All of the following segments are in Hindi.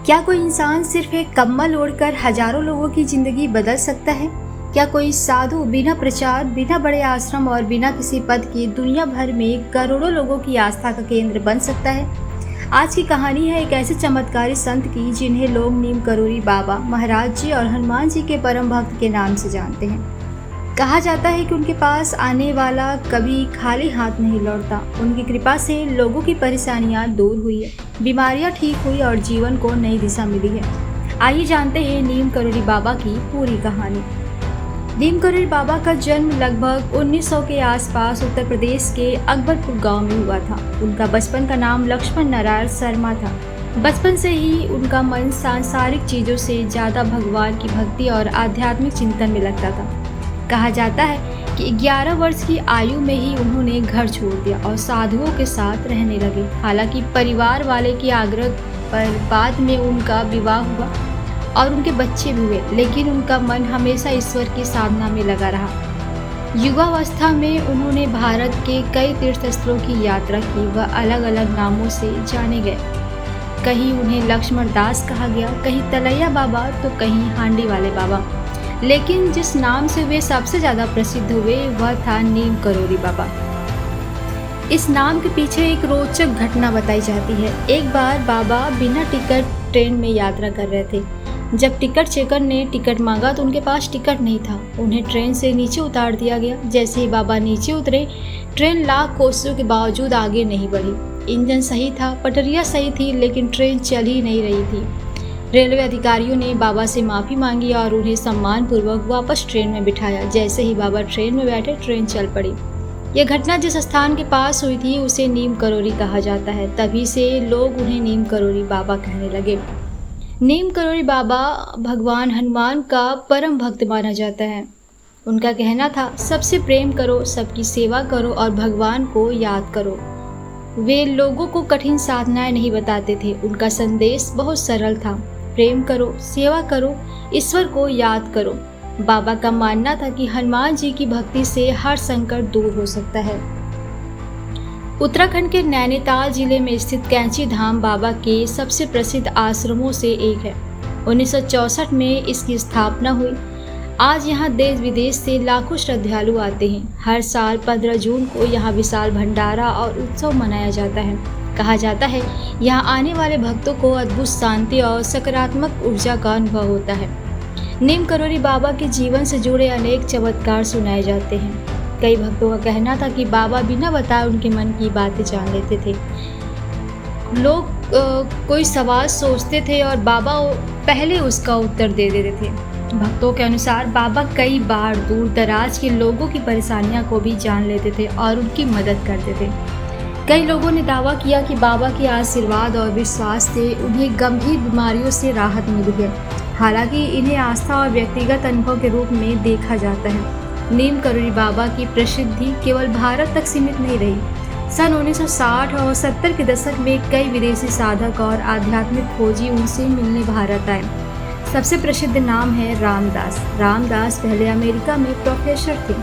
क्या कोई इंसान सिर्फ एक कम्बल ओढ़कर हजारों लोगों की जिंदगी बदल सकता है? क्या कोई साधु बिना प्रचार, बिना बड़े आश्रम और बिना किसी पद के दुनिया भर में करोड़ों लोगों की आस्था का केंद्र बन सकता है? आज की कहानी है एक ऐसे चमत्कारी संत की जिन्हें लोग नीम करोरी बाबा, महाराज जी और हनुमान जी के परम भक्त के नाम से जानते हैं। कहा जाता है कि उनके पास आने वाला कभी खाली हाथ नहीं लौटता। उनकी कृपा से लोगों की परेशानियां दूर हुई है, बीमारियां ठीक हुई और जीवन को नई दिशा मिली है। आइए जानते हैं नीम करोरी बाबा की पूरी कहानी। नीम करोरी बाबा का जन्म लगभग 1900 के आसपास उत्तर प्रदेश के अकबरपुर गांव में हुआ था। उनका बचपन का नाम लक्ष्मण नारायण शर्मा था। बचपन से ही उनका मन सांसारिक चीज़ों से ज़्यादा भगवान की भक्ति और आध्यात्मिक चिंतन में लगता था। कहा जाता है कि 11 वर्ष की आयु में ही उन्होंने घर छोड़ दिया और साधुओं के साथ रहने लगे। हालांकि परिवार वाले के आग्रह पर बाद में उनका विवाह हुआ और उनके बच्चे भी हुए, लेकिन उनका मन हमेशा ईश्वर की साधना में लगा रहा। युवावस्था में उन्होंने भारत के कई तीर्थ स्थलों की यात्रा की। वह अलग अलग नामों से जाने गए। कहीं उन्हें लक्ष्मण दास कहा गया, कहीं तलैया बाबा तो कहीं हांडी वाले बाबा, लेकिन जिस नाम से वे सबसे ज़्यादा प्रसिद्ध हुए वह था नीम करोरी बाबा। इस नाम के पीछे एक रोचक घटना बताई जाती है। एक बार बाबा बिना टिकट ट्रेन में यात्रा कर रहे थे। जब टिकट चेकर ने टिकट मांगा तो उनके पास टिकट नहीं था। उन्हें ट्रेन से नीचे उतार दिया गया। जैसे ही बाबा नीचे उतरे, ट्रेन लाख कोशिशों के बावजूद आगे नहीं बढ़ी। इंजन सही था, पटरियाँ सही थी, लेकिन ट्रेन चल ही नहीं रही थी। रेलवे अधिकारियों ने बाबा से माफ़ी मांगी और उन्हें सम्मानपूर्वक वापस ट्रेन में बिठाया। जैसे ही बाबा ट्रेन में बैठे, ट्रेन चल पड़ी। यह घटना जिस स्थान के पास हुई थी उसे नीम करोरी कहा जाता है। तभी से लोग उन्हें नीम करोरी बाबा कहने लगे। नीम करोरी बाबा भगवान हनुमान का परम भक्त माना जाता है। उनका कहना था, सबसे प्रेम करो, सबकी सेवा करो और भगवान को याद करो। वे लोगों को कठिन साधनाएं नहीं बताते थे। उनका संदेश बहुत सरल था, प्रेम करो, सेवा करो, ईश्वर को याद करो। बाबा का मानना था कि हनुमान जी की भक्ति से हर संकट दूर हो सकता है। उत्तराखंड के नैनीताल जिले में स्थित कैंची धाम बाबा के सबसे प्रसिद्ध आश्रमों से एक है। 1964 में इसकी स्थापना हुई। आज यहाँ देश विदेश से लाखों श्रद्धालु आते हैं। हर साल 15 जून को यहाँ विशाल भंडारा और उत्सव मनाया जाता है। कहा जाता है यहाँ आने वाले भक्तों को अद्भुत शांति और सकारात्मक ऊर्जा का अनुभव होता है। नीम करोरी बाबा के जीवन से जुड़े अनेक चमत्कार सुनाए जाते हैं। कई भक्तों का कहना था कि बाबा बिना बताए उनके मन की बातें जान लेते थे। लोग कोई सवाल सोचते थे और बाबा पहले उसका उत्तर दे देते थे। भक्तों के अनुसार बाबा कई बार दूर दराज के लोगों की परेशानियां को भी जान लेते थे और उनकी मदद करते थे। कई लोगों ने दावा किया कि बाबा के आशीर्वाद और विश्वास से उन्हें गंभीर बीमारियों से राहत मिली है। हालांकि इन्हें आस्था और व्यक्तिगत अनुभव के रूप में देखा जाता है। नीम करोरी बाबा की प्रसिद्धि केवल भारत तक सीमित नहीं रही। सन 1960 और 70 के दशक में कई विदेशी साधक और आध्यात्मिक खोजी उनसे मिलने भारत आए। सबसे प्रसिद्ध नाम है रामदास। रामदास पहले अमेरिका में प्रोफेसर थे।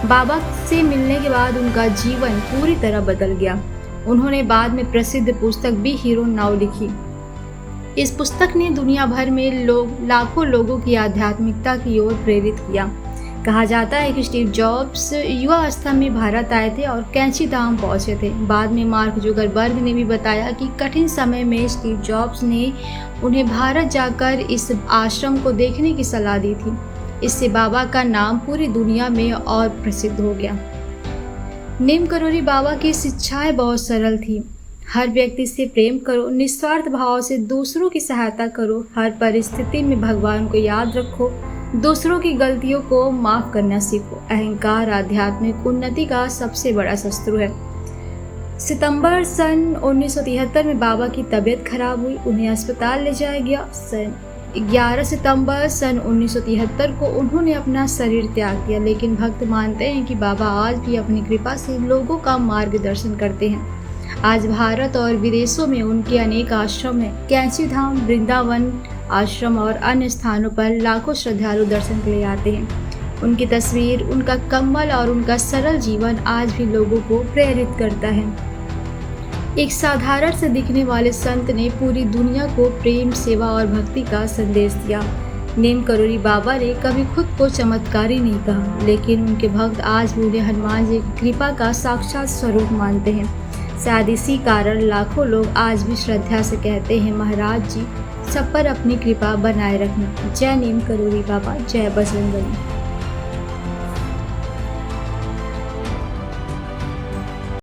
बाबा से मिलने के बाद उनका जीवन पूरी तरह बदल गया। उन्होंने बाद में प्रसिद्ध पुस्तक बी हीरो नाउ लिखी। इस पुस्तक ने दुनिया भर में लाखों लोगों की आध्यात्मिकता की ओर प्रेरित किया। कहा जाता है कि स्टीव जॉब्स युवावस्था में भारत आए थे और कैंची धाम पहुंचे थे। बाद में मार्क जुकरबर्ग ने भी बताया कि कठिन समय में स्टीव जॉब्स ने उन्हें भारत जाकर इस आश्रम को देखने की सलाह दी थी। इससे बाबा का नाम पूरी दुनिया में और प्रसिद्ध हो गया। नीम करोरी बाबा की शिक्षाएं बहुत सरल थी। हर व्यक्ति से प्रेम करो, निस्वार्थ भाव से दूसरों की सहायता करो, हर परिस्थिति में भगवान को याद रखो, दूसरों की गलतियों को माफ़ करना सीखो। अहंकार आध्यात्मिक उन्नति का सबसे बड़ा शत्रु है। सितंबर सन 1973 में बाबा की तबीयत खराब हुई। उन्हें अस्पताल ले जाया गया। 11 सितंबर सन 1973 को उन्होंने अपना शरीर त्याग दिया। लेकिन भक्त मानते हैं कि बाबा आज भी अपनी कृपा से लोगों का मार्गदर्शन करते हैं। आज भारत और विदेशों में उनके अनेक आश्रम हैं। कैंची धाम, वृंदावन आश्रम और अन्य स्थानों पर लाखों श्रद्धालु दर्शन के लिए आते हैं। उनकी तस्वीर, उनका कम्बल और उनका सरल जीवन आज भी लोगों को प्रेरित करता है। एक साधारण से दिखने वाले संत ने पूरी दुनिया को प्रेम, सेवा और भक्ति का संदेश दिया। नीम करोली बाबा ने कभी खुद को चमत्कारी नहीं कहा, लेकिन उनके भक्त आज भी उन्हें हनुमान जी की कृपा का साक्षात स्वरूप मानते हैं। शायद इसी कारण लाखों लोग आज भी श्रद्धा से कहते हैं, महाराज जी सब पर अपनी कृपा बनाए रखना। जय नीम करोली बाबा, जय बजरंगबली।